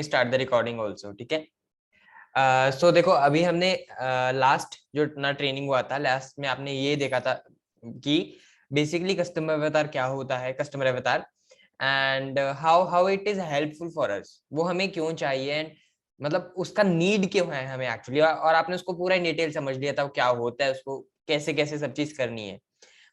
Start the recording also, ठीक है। सो देखो अभी हमने लास्ट जो ना ट्रेनिंग हुआ था, लास्ट में आपने ये देखा था कि बेसिकली कस्टमर अवतार क्या होता है, कस्टमर अवतार, and how it is helpful for us, वो हमें क्यों चाहिए, एंड मतलब उसका नीड क्यों है हमें एक्चुअली, और आपने उसको पूरा डिटेल समझ लिया था वो क्या होता है, उसको कैसे कैसे सब चीज करनी है।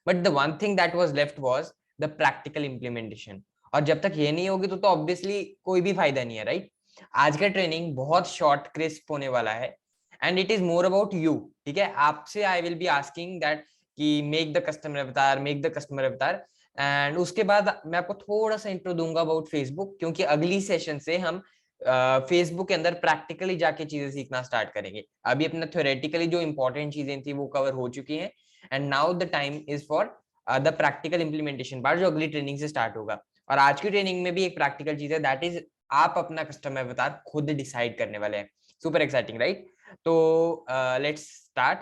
But the one thing that was left was the practical implementation. और जब तक ये नहीं होगी तो ऑब्वियसली कोई भी फायदा नहीं है, राइट। आज का ट्रेनिंग बहुत शॉर्ट क्रिस्प होने वाला है, and it is more about you, ठीक है। आपसे आई विल बी आस्किंग दैट कि मेक द कस्टमर अवतार, मेक द कस्टमर अवतार, एंड उसके बाद मैं आपको थोड़ा सा इंट्रो दूंगा अबाउट फेसबुक, क्योंकि अगली सेशन से हम फेसबुक के अंदर प्रैक्टिकली जाके चीजें सीखना स्टार्ट करेंगे। अभी अपना थ्योरेटिकली जो इंपॉर्टेंट चीजें थी वो कवर हो चुकी हैं, and now the time is for the practical implementation part, जो अगली ट्रेनिंग से स्टार्ट होगा। और आज की ट्रेनिंग में भी एक प्रैक्टिकल चीज है, दैट इज आप अपना कस्टमर अवतार खुद डिसाइड करने वाले हैं। Super exciting, right. तो लेट्स स्टार्ट।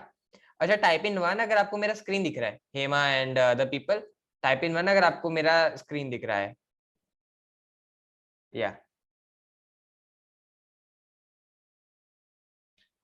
अच्छा, टाइप इन वन अगर आपको मेरा स्क्रीन दिख रहा है, Hema and the people, type in one अगर आपको मेरा स्क्रीन दिख रहा है, या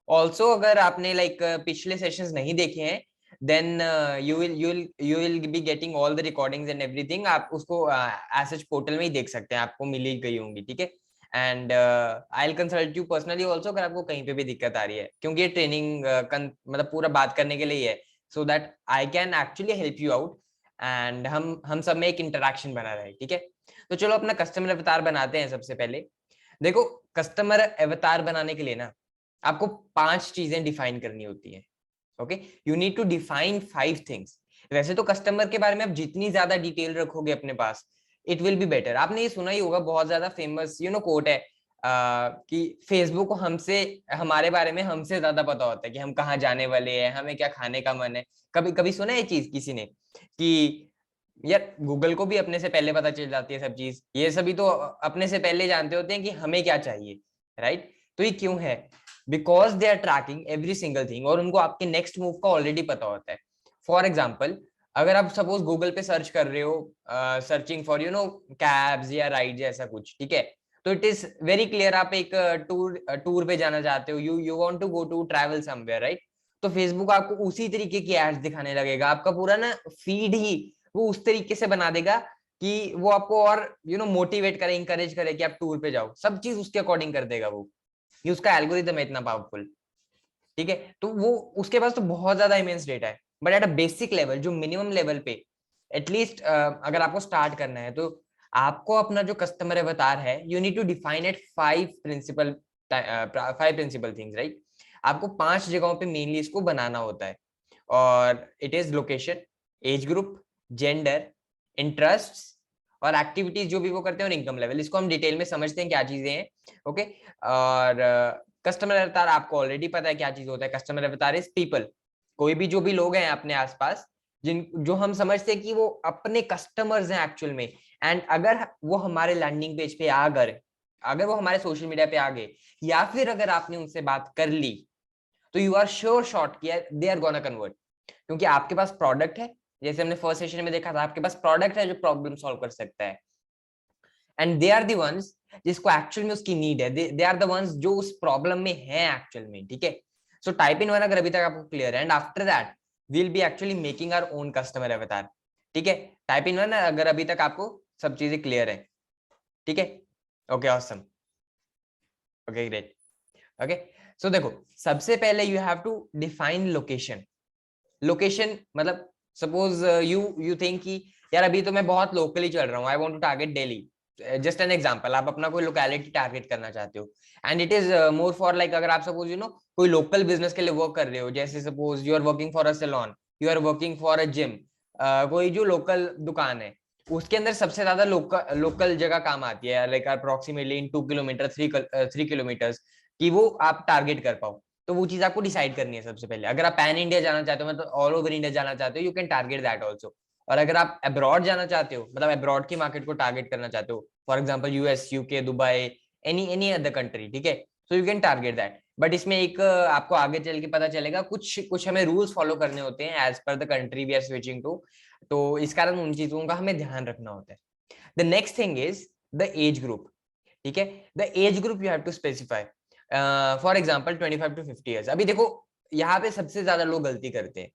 ऑल्सो अगर आपने लाइक पिछले सेशंस नहीं देखे हैं, then you will be getting all the recordings and everything, आप उसको एज सच पोर्टल में ही देख सकते हैं, आपको मिल ही गई होंगी, ठीक है। And I will consult you personally also अगर आपको कहीं पे भी दिक्कत आ रही है, क्योंकि ये ट्रेनिंग मतलब पूरा बात करने के लिए ही है, so that I can actually help you out, and हम सब में एक इंटरेक्शन बना रहे, ठीक है। तो चलो अपना कस्टमर अवतार बनाते हैं। सबसे पहले देखो, कस्टमर अवतार बनाने के लिए ना आपको 5 चीजें डिफाइन करनी होती है। Okay, you need to define 5 things. वैसे तो कस्टमर के बारे में आप जितनी ज्यादा डिटेल रखोगे अपने पास, इट विल बी बेटर। आपने ये सुना ही होगा, बहुत ज्यादा फेमस कोट है कि फेसबुक को हमसे, हमारे बारे में हमसे ज्यादा पता होता है कि हम कहाँ जाने वाले हैं, हमें क्या खाने का मन है। कभी कभी सुना है ये चीज किसी ने कि यार गूगल को भी अपने से पहले पता चल जाती है सब चीज, ये सभी तो अपने से पहले जानते होते हैं कि हमें क्या चाहिए, राइट। तो ये क्यों है? Because they are tracking every single thing, और उनको आपके नेक्स्ट मूव का ऑलरेडी पता होता है। फॉर एग्जाम्पल, अगर आप सपोज गूगल पे सर्च कर रहे हो, सर्चिंग फॉर कैब्स या राइड्स ऐसा कुछ, ठीक है, तो इट इज वेरी क्लियर आप एक टूर पे जाना चाहते हो, you want to go to travel somewhere, right. तो फेसबुक आपको उसी तरीके की एड्स दिखाने लगेगा, आपका पूरा ना फीड ही वो उस तरीके से बना देगा कि वो आपको और मोटिवेट करे, इंकरेज करे कि आप टूर पे जाओ, सब चीज उसके अकॉर्डिंग कर देगा वो। ये उसका एल्गोरिदम है इतना पावरफुल, ठीक है। तो वो उसके पास तो बहुत ज्यादा इमेंस डेटा है, but at a basic level, जो मिनिमम लेवल पे एटलीस्ट अगर आपको स्टार्ट करना है, तो आपको अपना जो कस्टमर अवतार है, you need to define it 5 principal things, right. आपको 5 जगहों पे मेनली इसको बनाना होता है, और it is location, age group, gender, interest और एक्टिविटीज जो भी वो करते हैं, और इनकम लेवल। इसको हम डिटेल में समझते हैं क्या चीजें हैं, ओके। और कस्टमर अवतार आपको ऑलरेडी पता है क्या चीज होता है। कस्टमर अवतार इज पीपल, कोई भी जो भी लोग हैं अपने आसपास, जिन जो हम समझते हैं कि वो अपने कस्टमर्स हैं एक्चुअल में, एंड अगर वो हमारे लैंडिंग पेज पे आ गए, अगर वो हमारे सोशल मीडिया पे आ गए, या फिर अगर आपने उनसे बात कर ली, तो यू आर श्योर शॉट कि दे आर गोना कन्वर्ट, क्योंकि आपके पास प्रोडक्ट है। जैसे हमने फर्स्ट सेशन में देखा था, आपके पास प्रोडक्ट है जो प्रॉब्लम सॉल्व कर सकता है, and they are the ones जिसको एक्चुअल में उसकी नीड है, दे आर द वंस जो उस प्रॉब्लम में है एक्चुअल में, ठीक है। सो टाइप इन वन अगर अभी तक आपको क्लियर है, and after that we will be actually making our own customer avatar, ठीक है। टाइप इन वन अगर अभी तक आपको सब चीजें क्लियर है, ठीक है। Okay, awesome, okay, great, okay. So देखो, सबसे पहले you have to define location. Location मतलब सपोज यू थिंक कि यार अभी तो मैं बहुत लोकली चल रहा हूँ, I want to target Delhi, just an example, आप अपना कोई लोकेलिटी टारगेट करना चाहते हो, and it is more for like, अगर आप सपोज कोई लोकल बिजनेस के लिए वर्क कर रहे हो, जैसे suppose you are working for a salon, you are working for a gym, कोई जो लोकल दुकान है उसके अंदर सबसे ज्यादा लोकल जगह काम आती है, लाइक अप्रोक्सीमेटली इन 2 किलोमीटर 3 किलोमीटर की वो आप टारगेट कर पाओ। तो वो चीज आपको डिसाइड करनी है सबसे पहले। अगर आप पैन इंडिया जाना चाहते हो, मतलब ऑल ओवर इंडिया जाना चाहते हो, you can target that also. और अगर आप अब्रॉड जाना चाहते हो, मतलब अब्रॉड की मार्केट को टारगेट करना चाहते हो, for example US, UK, Dubai, any other country, ठीक है, so you can target that. But इसमें एक आपको आगे चल के पता चलेगा, कुछ कुछ हमें रूल्स फॉलो करने होते हैं as per the country we are switching to, तो इस कारण उन चीजों का हमें ध्यान रखना होता है। The next thing is the age group. ठीक है। The age group you have to specify, for example 25 to 50 years. अभी देखो यहाँ पे सबसे ज्यादा लोग गलती करते हैं।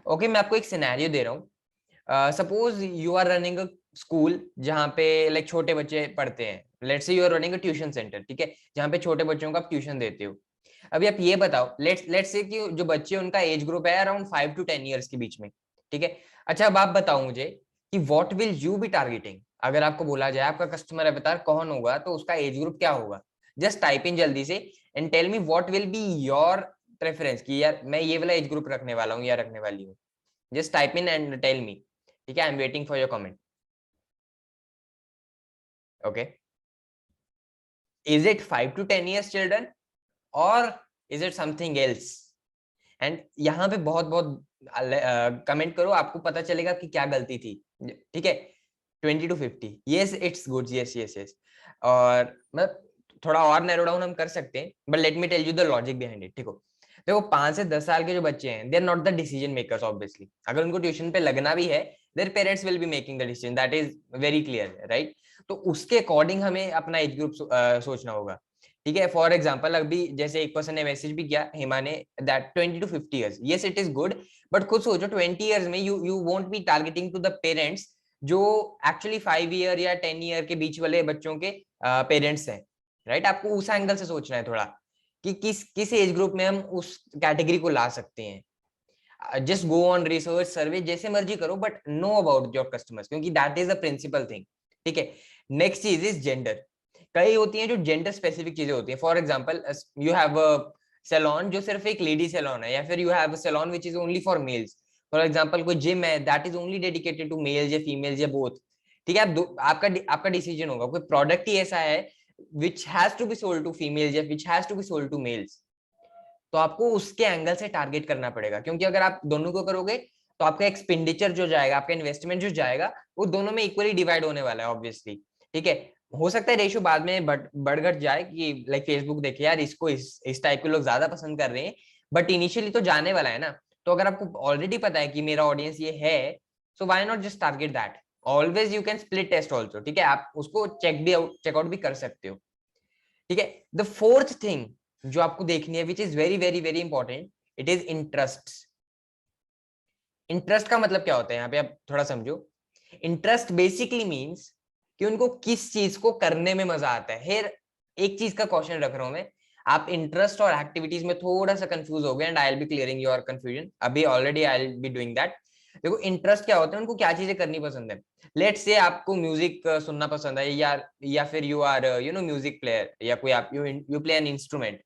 ओके, मैं आपको एक सिनेरियो दे रहा हूँ। Suppose you are running a school जहाँ पे लाइक छोटे बच्चे पढ़ते हैं। Let's say you are running a tuition centre, ठीक है, जहाँ पे छोटे बच्चों को आप ट्यूशन देते हो। अभी आप ये बताओ, लेट्स से कि जो बच्चे उनका एज ग्रुप है अराउंड 5 to 10 ईयर्स के बीच में, ठीक है। अच्छा, अब आप बताओ मुझे कि what will you be targeting. अगर आपको बोला जाए आपका कस्टमर अवतार कौन होगा, तो उसका एज ग्रुप क्या होगा। जस्ट टाइप इन जल्दी से and tell me what will be your preference, कि यार मैं ये वाला एज ग्रुप रखने वाला हूँ या रखने वाली हूँ। Just type in and tell me, ठीक है। I am waiting for your comment. Okay, is it 5 to 10 years children और is it something else. And यहाँ पे बहुत बहुत कमेंट करो, आपको पता चलेगा कि क्या गलती थी, ठीक है। 20 to 50, yes it's good, yes yes yes. और मतलब थोड़ा और नैरो डाउन हम कर सकते हैं, but let me tell you the logic behind it. ठीक हो, देखो 5 से 10 साल के जो बच्चे हैं, they are not the decision makers obviously. अगर उनको ट्यूशन पे लगना भी है, their parents will be making the decision, that is very clear, right. तो उसके अकॉर्डिंग हमें अपना एज ग्रुप सोचना होगा, ठीक है। फॉर एग्जाम्पल अभी जैसे एक पर्सन ने मैसेज भी किया, हिमा ने, that 20 to 50 years, yes it is good, but खुद सोचो 20 ईयर्स में you won't be targeting to the parents जो एक्चुअली 5 ईयर या 10 ईयर के बीच वाले बच्चों के पेरेंट्स हैं, राइट। आपको उस एंगल से सोचना है थोड़ा, कि किस एज ग्रुप में हम उस कैटेगरी को ला सकते हैं। Just go on research survey, जैसे मर्जी करो, but know about your customers, क्योंकि that is the principal thing, ठीक है। नेक्स्ट चीज इज जेंडर। कई होती हैं जो जेंडर स्पेसिफिक चीजें होती हैं। For example you have a salon जो सिर्फ एक लेडी सैलून है, या फिर you have a salon which is only for males. For example कोई जिम है that is only dedicated to males या फीमेल्स या बोथ, ठीक है। आपका डिसीजन होगा। कोई प्रोडक्ट ही ऐसा है which has to be sold to females या which has to be sold to males, तो आपको उसके एंगल से टारगेट करना पड़ेगा। क्योंकि अगर आप दोनों को करोगे तो आपका एक्सपेंडिचर जो जाएगा, आपका इन्वेस्टमेंट जो जाएगा, वो दोनों में इक्वली डिवाइड होने वाला है ऑब्वियसली, ठीक है। हो सकता है रेशियो बाद में बढ़ घट जाए, कि लाइक फेसबुक देखे यार इसको इस टाइप के लोग ज्यादा पसंद कर रहे हैं, बट इनिशियली तो जाने वाला है ना। तो अगर आपको ऑलरेडी पता है कि मेरा ऑडियंस ये है, so why not just target that. Always you can split test also, ठीक है। आप उसको चेकआउट भी कर सकते हो, ठीक है। द फोर्थ थिंग जो आपको देखनी है, which is very very very important, it is interest. Interest का मतलब क्या होता है यहाँ पे, आप थोड़ा समझो। इंटरेस्ट बेसिकली मीन्स कि उनको किस चीज को करने में मजा आता है। हेयर एक चीज का क्वेश्चन रख रहा हूं मैं, आप इंटरेस्ट और एक्टिविटीज में थोड़ा सा कंफ्यूज हो गए, and I will be clearing your confusion अभी, already I will be doing that. देखो इंटरेस्ट क्या होता है, उनको क्या चीजें करनी पसंद है। लेट्स से आपको म्यूजिक सुनना पसंद है, या फिर you are you know music player, या कोई आप you play an instrument.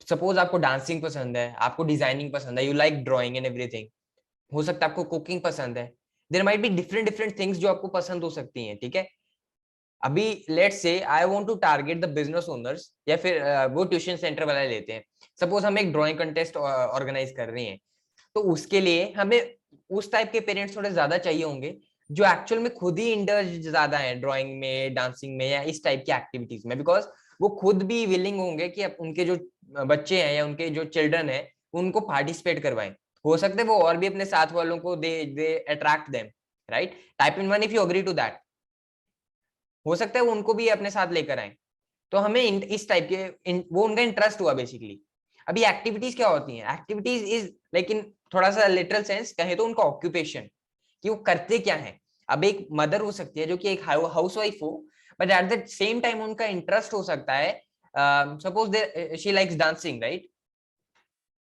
Suppose आपको डांसिंग पसंद है, आपको डिजाइनिंग पसंद है, you like drawing and everything. हो सकता है आपको कुकिंग पसंद है। There might be different different things जो आपको पसंद हो सकती हैं, ठीक है। अभी let's say I want to target the business owners, या फिर वो ट्यूशन सेंटर वाले लेते हैं। सपोज हम एक ड्राइंग कंटेस्ट ऑर्गेनाइज कर रहे हैं, तो उसके लिए हमें उस टाइप के पेरेंट्स थोड़े ज्यादा चाहिए होंगे, जो एक्चुअल में खुद ही इंडल्ज ज्यादा है ड्राइंग में, डांसिंग में, या इस टाइप की एक्टिविटीज में। बिकॉज वो खुद भी विलिंग होंगे कि उनके जो बच्चे हैं या उनके जो चिल्ड्रन है, उनको पार्टिसिपेट करवाएं। हो सकता है वो और भी अपने साथ वालों को they attract them, right. Type in one if you agree to that. हो सकता है वो उनको भी अपने साथ लेकर आए। तो हमें इस टाइप के वो उनका इंटरेस्ट हुआ बेसिकली। अभी एक्टिविटीज क्या होती हैं, एक्टिविटीज इज लाइक इन थोड़ा सा लिटरल सेंस कहे तो उनका ऑक्यूपेशन, कि वो करते क्या है। अब एक मदर हो सकती है जो कि एक हाउस वाइफ हो, but at the same time उनका इंटरेस्ट हो सकता है, suppose she likes dancing, right.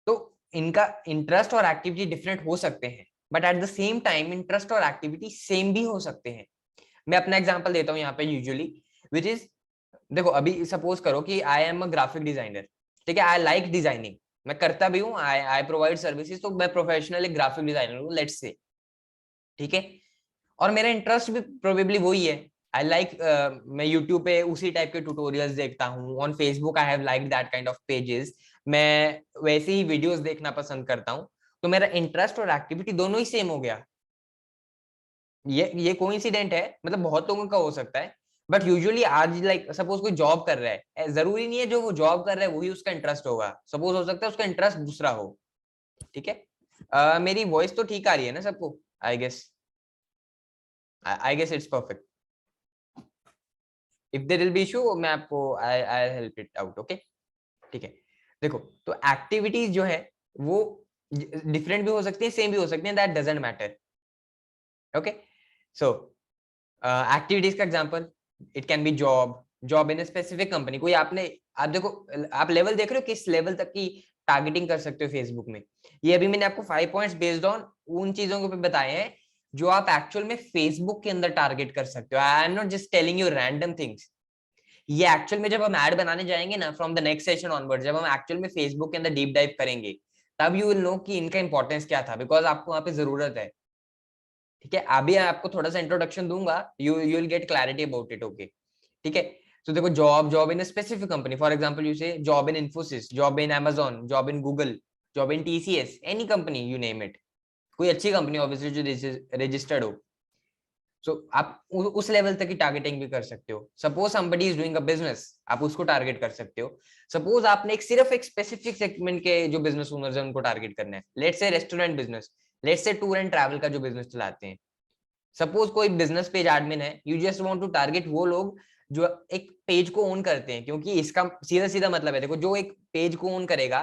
तो इनका इंटरेस्ट और एक्टिविटी डिफरेंट हो सकते हैं, but at the same time interest और एक्टिविटी सेम भी हो सकते हैं। मैं अपना एग्जांपल देता हूँ यहाँ पे यूजुअली, विच इज, देखो अभी सपोज करो कि I am a graphic designer, ठीक है। आई लाइक डिजाइनिंग, मैं करता भी हूँ, आई प्रोवाइड सर्विसेज, तो मैं प्रोफेशनल एक ग्राफिक डिजाइनर हूँ, लेट्स से, ठीक है। और मेरा इंटरेस्ट भी प्रोबेबली वही है। आई लाइक मैं यूट्यूब पे उसी टाइप के ट्यूटोरियल्स देखता हूँ, on Facebook I have like that kind of pages, मैं वैसे ही वीडियोस देखना पसंद करता हूँ। तो मेरा इंटरेस्ट और एक्टिविटी दोनों ही सेम हो गया। ये कोइंसिडेंट है, मतलब बहुत लोगों का हो सकता है, बट यूजुअली आज लाइक सपोज कोई जॉब कर रहा है, जरूरी नहीं है जो वो जॉब कर रहा है वही उसका इंटरेस्ट होगा। सपोज हो सकता है उसका इंटरेस्ट दूसरा हो, ठीक है। मेरी वॉइस तो ठीक आ रही है ना सबको? I guess it's perfect. If there will be issue मैं आपको I help it out, okay. ठीक है, देखो तो एक्टिविटीज जो है वो डिफरेंट भी हो सकती है, सेम भी हो सकती है, that doesn't matter, okay. So activities का example, it can be job, job in specific company. कोई आपने, आप देखो, आप लेवल देख रहे हो किस लेवल तक की टारगेटिंग कर सकते हो फेसबुक में। ये अभी मैंने आपको 5 पॉइंट्स बेस्ड ऑन उन चीजों के ऊपर बताए हैं जो आप एक्चुअल में फेसबुक के अंदर टारगेट कर सकते हो। I am not just telling you random things. ये एक्चुअल में जब हम ऐड बनाने जाएंगे ना, from the next session onward, जब हम एक्चुअल में फेसबुक के अंदर डीप डाइव करेंगे, तब यू विल नो कि इनका इंपॉर्टेंस क्या था, बिकॉज आपको वहां पे जरूरत है। ठीक है, अभी आपको थोड़ा सा इंट्रोडक्शन दूंगा, you will get clarity about it, okay. ठीक है, तो देखो job in specific company, for example you say job in Infosys, job in Amazon, job in Google, job in TCS, any company you name it, कोई अच्छी company obviously जो registered हो। सो आप उस लेवल तक की टारगेटिंग भी कर सकते हो। Suppose somebody is doing a business, आप उसको टारगेट कर सकते हो। सपोज आपने सिर्फ एक स्पेसिफिक सेगमेंट के जो बिजनेस ओनर्स हैं उनको टारगेट करना है, let's say restaurant business, let's say tour and travel का जो बिजनेस चलाते हैं। सपोज कोई बिजनेस पेज एडमिन है, you just want to target वो लोग जो एक पेज को ओन करते हैं, क्योंकि इसका सीधा सीधा मतलब है, देखो जो एक पेज को ओन करेगा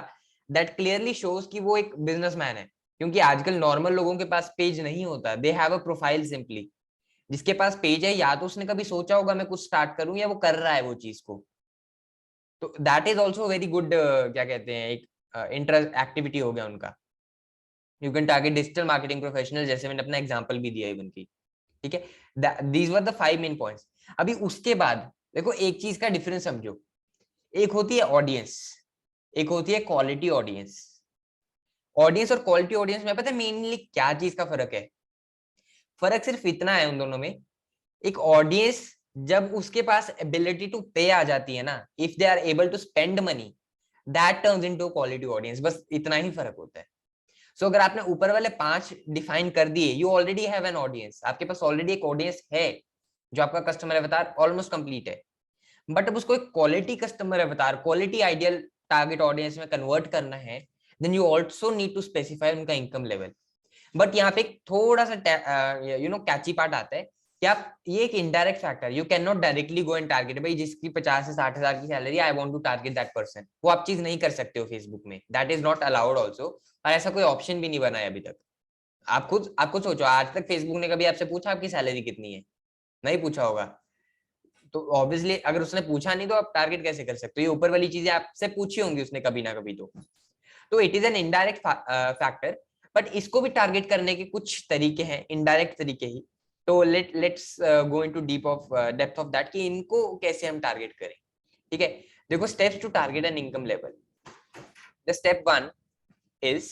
दैट क्लियरली शोज कि वो एक बिजनेसमैन है। क्योंकि आजकल नॉर्मल लोगों के पास पेज नहीं होता, they have a profile simply. जिसके पास पेज है या तो उसने कभी सोचा होगा मैं कुछ स्टार्ट करूं, या वो कर रहा है वो चीज को। तो that is also very good, क्या कहते हैं, एक इंटरेस्ट एक्टिविटी हो गया उनका। You can target digital marketing professional, जैसे मैंने अपना एग्जांपल भी दिया इवन की। ठीक है, these were the 5 main points. अभी उसके बाद देखो एक चीज का डिफरेंस समझो, एक होती है ऑडियंस, एक होती है क्वालिटी ऑडियंस। ऑडियंस और क्वालिटी ऑडियंस में पता है मेनली क्या चीज का फर्क है? फर्क सिर्फ इतना है उन दोनों में, एक ऑडियंस जब उसके पास एबिलिटी टू पे आ जाती है ना, if they are able to spend money, that turns into quality audience. बस इतना ही फर्क होता है। सो अगर आपने ऊपर वाले 5 डिफाइन कर दिए, you already have an audience, आपके पास ऑलरेडी एक ऑडियंस है, जो आपका कस्टमर अवतार ऑलमोस्ट कंप्लीट है। बट अब उसको एक quality customer avatar, quality ideal target audience में कन्वर्ट करना है, then you also need to specify उनका इनकम लेवल। बट यहाँ पे थोड़ा सा कैची पार्ट आता है कि आप, ये एक indirect factor, you can not directly go and target, भाई जिसकी 50 से 60 हजार की salary, I want to target that person. वो आप चीज नहीं कर सकते हो फेसबुक में, that is not allowed also. और ऐसा कोई ऑप्शन भी नहीं बना है अभी तक। आप खुद सोचो, आज तक फेसबुक ने कभी आपसे पूछा आपकी सैलरी कितनी है? नहीं पूछा होगा। तो ऑब्वियसली अगर उसने पूछा नहीं तो आप टारगेट कैसे कर सकते हो? ये ऊपर वाली चीजें आपसे पूछी होंगी उसने कभी ना कभी। तो it is an indirect factor. But इसको भी टारगेट करने के कुछ तरीके हैं, इनडायरेक्ट तरीके ही। तो let's go into deep of depth of that, कि इनको कैसे हम टारगेट करें। ठीक है, देखो steps to target an income level. The step 1 is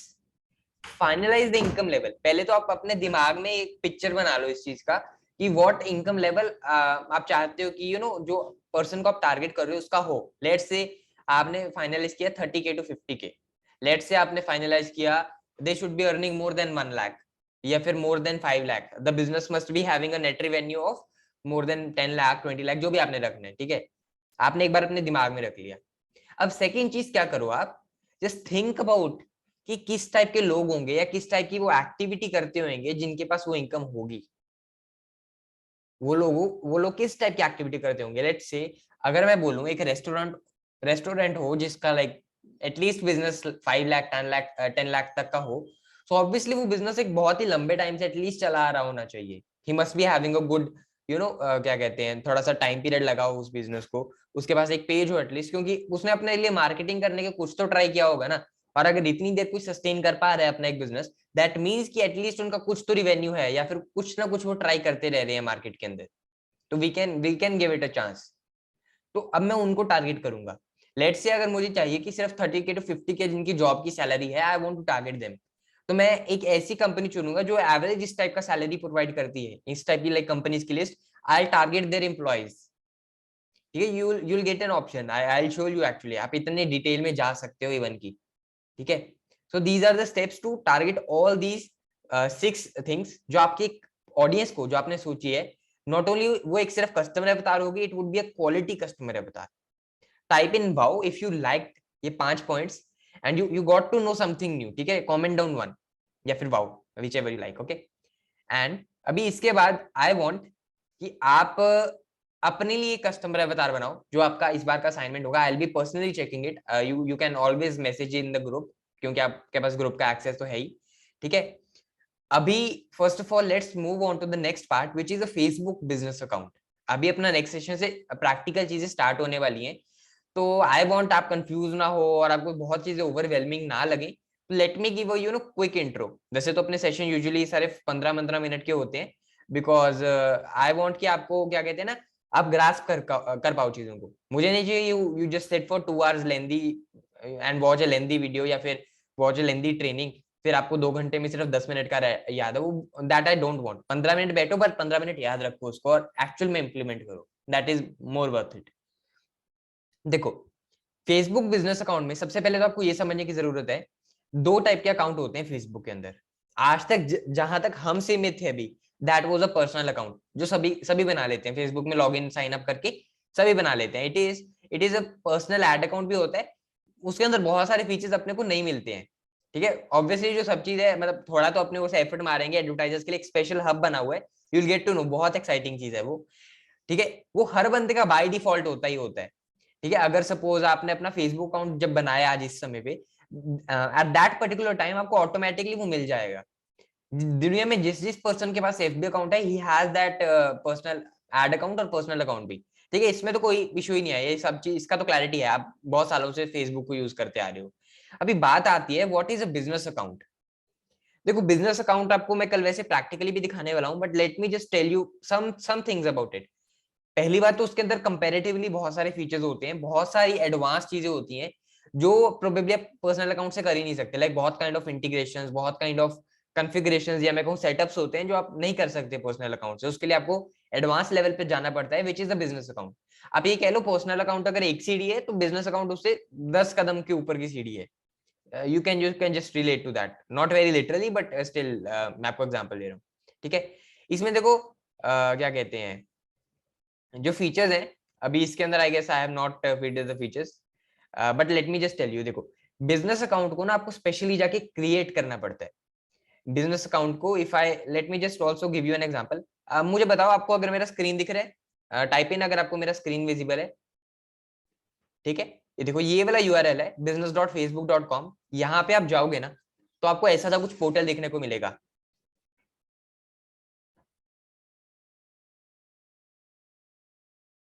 finalise the income level. पहले तो आप अपने दिमाग में एक पिक्चर बना लो इस चीज का, कि व्हाट इनकम लेवल आप चाहते हो कि जो पर्सन को आप टारगेट कर रहे हो उसका हो। लेट्स से आपने फाइनलाइज किया 30K to 50K। Let's say आपने फाइनलाइज किया they should be earning more than 1 lakh, या फिर more than 5 lakh. The business must be having a net revenue of more than 10 lakh, 20 lakh, जो भी आपने रखना है। ठीक है, आपने एक बार अपने दिमाग में रख लिया। अब सेकेंड चीज क्या करो आप, जस्ट थिंक अबाउट कि किस टाइप के लोग होंगे या किस टाइप की वो एक्टिविटी करते होंगे जिनके पास वो इनकम होगी। वो लोग किस टाइप की एक्टिविटी करते होंगे। लेट्स से अगर मैं बोलूं एक रेस्टोरेंट हो जिसका like at least business 5 lakh 10 lakh तक का हो, सो ऑब्वियसली वो बिजनेस एक बहुत ही लंबे टाइम से एटलीस्ट चला आ रहा होना चाहिए। He must be having a good, क्या कहते हैं, थोड़ा सा टाइम पीरियड लगा हो उस बिजनेस को, उसके पास एक पेज हो एटलीस्ट, क्योंकि उसने अपने लिए मार्केटिंग करने के कुछ तो ट्राई किया होगा ना। और अगर इतनी देर कुछ सस्टेन कर पा रहे हैं अपना एक बिजनेस, दैट मीन्स कि एटलीस्ट उनका कुछ तो रिवेन्यू है, या फिर कुछ ना कुछ वो ट्राई करते रह रहे हैं मार्केट के अंदर। तो we can give it a chance. तो अब मैं उनको टारगेट करूंगा। लेट्स से अगर मुझे चाहिए कि सिर्फ 30K to 50K जिनकी जॉब की सैलरी है, I want to target them, तो मैं एक ऐसी कंपनी चुनूंगा जो एवरेज इस टाइप का सैलरी प्रोवाइड करती है। इस टाइप की लाइक कंपनीज की list, I target their employees. ठीक है, you will get an option, I will show you actually, आप इतने डिटेल में जा सकते हो इवन की। ठीक है, so these are the steps to target all these 6 things जो आपकी ऑडियंस को, जो आपने सोची है, नॉट ओनली वो एक सिर्फ कस्टमर अवतार होगी, it would be a quality customer avatar. Type in wow if you like ये 5 points and you got to know something new. ठीक है, कमेंट डाउन 1 या फिर wow, whichever you like, okay. And अभी इसके बाद I want कि आप अपने लिए कस्टमर अवतार बनाओ जो आपका इस बार का असाइनमेंट होगा। आई will be personally checking it, you can always message in the group, क्योंकि आपके पास ग्रुप का एक्सेस तो है ही, ठीक है। अभी first of all let's move on to the next part which is a Facebook business account. अभी अपना नेक्स्ट सेशन से प्रैक्टिकल चीजें स्टार्ट होने वाली हैं, तो आई वांट आप कंफ्यूज ना हो और आपको बहुत चीजें ओवरवेलमिंग ना लगे, तो let me give you know quick intro. वैसे तो अपने सेशन यूजुअली सारे 15-15 मिनट के होते हैं, बिकॉज आई वांट कि आपको क्या कहते हैं ना, आप ग्रास्प कर पाओ चीजों को। मुझे नहीं चाहिए you just set for 2 hours lengthy and watch a lengthy video या फिर वॉच अ लेंदी ट्रेनिंग, फिर आपको 2 घंटे में सिर्फ 10 मिनट का याद है वो, that I don't want. 15 minute बैठो पर 15 मिनट याद रखो उसको और एक्चुअल में इंप्लीमेंट करो, that is more worth it. देखो, फेसबुक बिजनेस अकाउंट में सबसे पहले तो आपको ये समझने की जरूरत है, 2 टाइप के अकाउंट होते हैं फेसबुक के अंदर। आज तक जहां तक हम सीमित थे अभी, that was a personal account जो सभी सभी बना लेते हैं, फेसबुक में लॉगिन साइन अप करके सभी बना लेते हैं। It is a personal ad account भी होता है, उसके अंदर बहुत सारे फीचर्स अपने को नहीं मिलते हैं, ठीक है। ऑब्वियसली जो सब चीज है, मतलब थोड़ा तो अपने उसे एफर्ट मारेंगे, एडवर्टाइजर्स के लिए एक स्पेशल हब बना हुआ है, you will get to know, बहुत एक्साइटिंग चीज है वो, ठीक है। वो हर बंदे का बाय डिफॉल्ट होता ही होता है, ठीक है। अगर सपोज आपने अपना फेसबुक अकाउंट जब बनाया आज इस समय पे, एट दैट पर्टिकुलर टाइम आपको ऑटोमेटिकली वो मिल जाएगा। दुनिया में जिस जिस पर्सन के पास एफबी अकाउंट है, he has that personal ad account और पर्सनल अकाउंट भी, ठीक है। इसमें तो कोई इशू ही नहीं है, ये सब चीज इसका तो क्लैरिटी है, आप बहुत सालों से फेसबुक को यूज करते आ रहे हो। अभी बात आती है what is a business account. देखो, बिजनेस अकाउंट आपको मैं कल वैसे प्रैक्टिकली भी दिखाने वाला हूं, but let me just tell you some things about it. पहली बात तो उसके अंदर कंपैरेटिवली बहुत सारे फीचर्स होते हैं, बहुत सारी एडवांस चीजें होती हैं जो प्रोबेबली आप पर्सनल अकाउंट से कर ही नहीं सकते। लाइक बहुत काइंड ऑफ इंटीग्रेशंस, बहुत काइंड ऑफ कॉन्फ़िगरेशंस या मैं कहूं सेटअप्स होते हैं जो आप नहीं कर सकते पर्सनल अकाउंट से। उसके लिए आपको एडवांस लेवल पे जाना पड़ता है, which is the business account. आप ये कह लो पर्सनल अकाउंट अगर एक सीढ़ी है, तो बिजनेस अकाउंट उससे 10 कदम के ऊपर की सीढ़ी है। You can just relate to that, not very literally but still मैं आपको एग्जांपल दे रहा हूँ, ठीक है। इसमें देखो क्या कहते हैं, जो फीचर्स हैं अभी इसके अंदर, I guess I have not feed the features, but let me just tell you. देखो, बिजनेस अकाउंट को ना आपको स्पेशली जाके क्रिएट करना पड़ता है। बिजनेस अकाउंट को, if I let me just also give you an example. मुझे बताओ आपको अगर मेरा स्क्रीन दिख रहा है, टाइप इन अगर आपको मेरा स्क्रीन विजिबल है, ठीक है। ये देखो, ये वाला यूआरएल है business.facebook.com। यहाँ पे आप जाओगे ना, तो आपको ऐसा सा कुछ पोर्टल देखने को मिलेगा।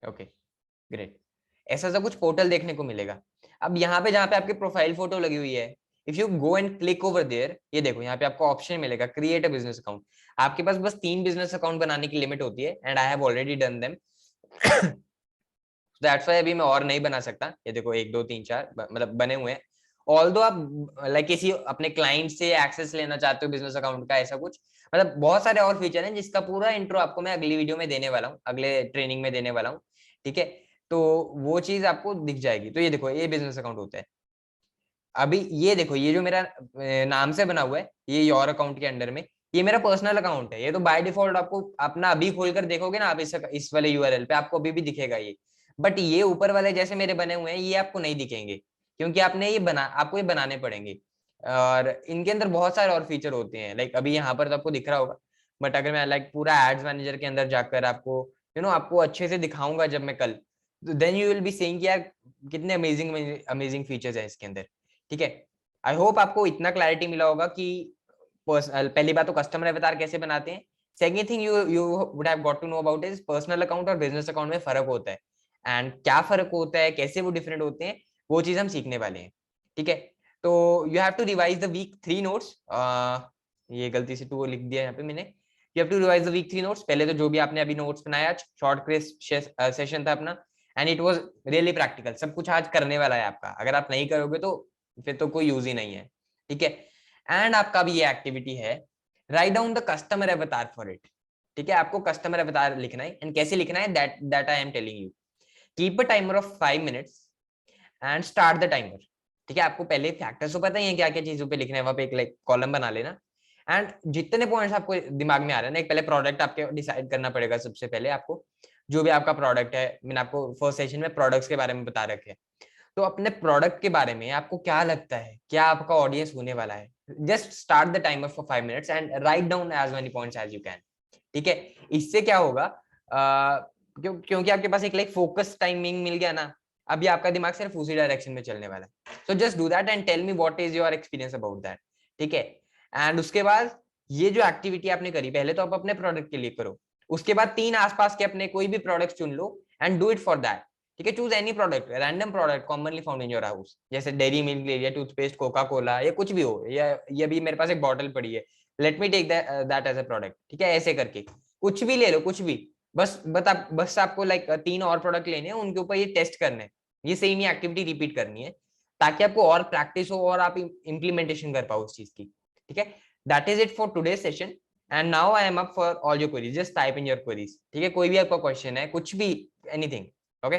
Okay, great. ऐसा सा कुछ पोर्टल देखने को मिलेगा। अब यहाँ पे जहाँ पे आपकी प्रोफाइल फोटो लगी हुई है, if you go and click over there, ये देखो यहाँ पे आपको ऑप्शन मिलेगा क्रिएट अ बिजनेस अकाउंट। आपके पास बस 3 बिजनेस अकाउंट बनाने की लिमिट होती है, and I have already done them. That's why अभी मैं और नहीं बना सकता। ये देखो 1 2 3 4 मतलब बने हुए हैं। ऑल्दो आप लाइक किसी अपने क्लाइंट से एक्सेस लेना चाहते हो बिजनेस अकाउंट का, ऐसा कुछ, मतलब बहुत सारे और फीचर हैं जिसका पूरा इंट्रो आपको मैं अगली वीडियो में देने वाला हूँ, अगले ट्रेनिंग में देने वाला हूँ, ठीक है। तो वो चीज आपको दिख जाएगी। तो ये देखो, ये बिजनेस अकाउंट होता है। अभी ये देखो, ये जो मेरा नाम से बना हुआ है, ये योर अकाउंट के अंडर में, ये मेरा पर्सनल अकाउंट है। ये तो बाय डिफॉल्ट आपको अपना अभी खोलकर देखोगे ना आप, इस वाले यूआरएल पे आपको अभी भी दिखेगा ये। बट ये ऊपर वाले जैसे मेरे बने हुए हैं, ये आपको नहीं दिखेंगे, क्योंकि आपने ये आपको ये बनाने पड़ेंगे। और इनके अंदर बहुत सारे और फीचर होते हैं, लाइक अभी यहाँ पर तो आपको दिख रहा होगा, बट अगर मैं लाइक पूरा एड्स मैनेजर के अंदर जाकर आपको आपको अच्छे से दिखाऊंगा जब मैं कल, then you will be saying कि यार कितने अमेजिंग अमेजिंग फीचर्स है इसके अंदर, ठीक है। आई होप आपको इतना क्लैरिटी मिला होगा कि पहली बात तो कस्टमर अवतार कैसे बनाते हैं। Second thing you would have got to know about is personal account और बिजनेस अकाउंट में फर्क होता है, एंड क्या फर्क होता है, कैसे वो डिफरेंट होते हैं, वो चीज हम सीखने वाले हैं, ठीक है। तो you have to revise the week 3 notes. ये गलती से 2 लिख दिया यहाँ पे मैंने। You have to revise the week 3 notes. पहले तो जो भी आपने अभी नोट्स बनाया, शॉर्ट क्रिस्प सेशन था अपना, and it was really practical. सब कुछ आज करने वाला है आपका, अगर आप नहीं करोगे तो फिर तो कोई यूज ही नहीं है, ठीक है। एंड आपका भी ये एक्टिविटी है, राइट डाउन द कस्टमर अवतार फॉर इट, ठीक है। आपको कस्टमर अवतार लिखना है, एंड कैसे लिखना है, that I am telling you. Keep a timer of 5 minutes and start the timer, ठीक है। आपको पहले फैक्टर्स तो पता ही है क्या क्या चीजों पे लिखना है, वहां पे एक लाइक कॉलम बना लेना, एंड जितने पॉइंट्स आपको दिमाग में आ रहे हैं ना, एक पहले प्रोडक्ट आपके डिसाइड करना पड़ेगा सबसे पहले आपको। जो भी आपका प्रोडक्ट है, मैंने आपको फर्स्ट सेशन में प्रोडक्ट्स के बारे में बता रखे हैं, तो अपने प्रोडक्ट के बारे में आपको क्या लगता है, क्या आपका ऑडियंस होने वाला है, just start the timer for 5 minutes and write down as many points as you can, ठीक है। इससे क्या होगा, क्योंकि आपके पास एक लाइक फोकस टाइमिंग मिल गया ना, अभी आपका दिमाग सिर्फ उसी डायरेक्शन में चलने वाला है। So just do that and tell me what is your experience about that, ठीक है। एंड उसके बाद ये जो एक्टिविटी आपने करी, पहले तो आप अपने प्रोडक्ट के लिए करो, उसके बाद 3 आसपास के अपने कोई भी प्रोडक्ट चुन लो and do it for that, ठीक है। Choose any product, random product commonly found in your house, जैसे डेयरी मिल्क ले लिया, टूथपेस्ट, कोका कोला, या कुछ भी हो, या ये भी मेरे पास एक बॉटल पड़ी है, let me take that as a product, ठीक है। ऐसे करके कुछ भी ले लो, कुछ भी, बस आपको लाइक 3 और प्रोडक्ट लेने हैं, उनके ऊपर ये टेस्ट करने हैं, ये सेम ही एक्टिविटी रिपीट करनी है, ताकि आपको और प्रैक्टिस हो और आप इम्प्लीमेंटेशन कर पाओ उस चीज की, ठीक है। That is it for today's session and now I am up for all your queries, just type in your queries, ठीक है। कोई भी आपका क्वेश्चन है, कुछ भी, एनीथिंग, ओके।